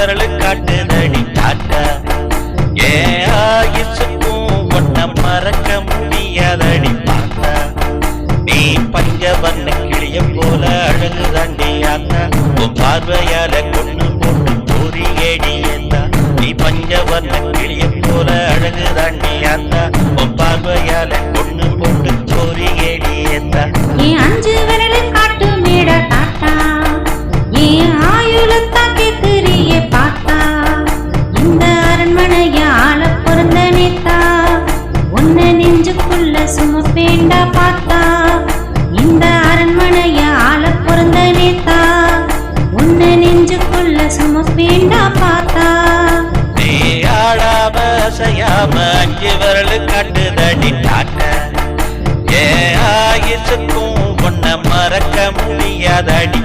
விரலு காட்டுதடி tata ஏன் ஆயுசுக்கும் ஒன்ன மறக்க முடியாதடி பார்த்தா நீ பஞ்சவர்ண கிளிய போல அழகு தாண்டி ஆத்தா உன் பார்வையால கொண்டு போட்டு தூரி ஏடியத்தா நீ பஞ்சவர்ண கிளிய போல அழகு தாண்டி ஆத்தா உன் பார்வையால கொண்டு போட்டு தூரி ஏடியத்தா என் அஞ்சு விரலு காட்டு மேட தாத்தா என் ஆயுளத்தான் கேக்குறியே பார்த்தா இந்த அரண்மனைய ஆள பொருந்த நேத்தா உன்ன நெஞ்சுக்குள்ள சுமப்பேண்டா பார்த்தா இந்த அரண்மனைய ஆள பொருந்த நேத்தா உன்ன நெஞ்சுக்குள்ள சுமப்பேண்டா பார்த்தா நீ ஆடாம அசையாம அஞ்சு விரலு காட்டுதடி டாட்டா ஏன் ஆயுசுக்கும் ஒன்ன மறக்க முடியாதடி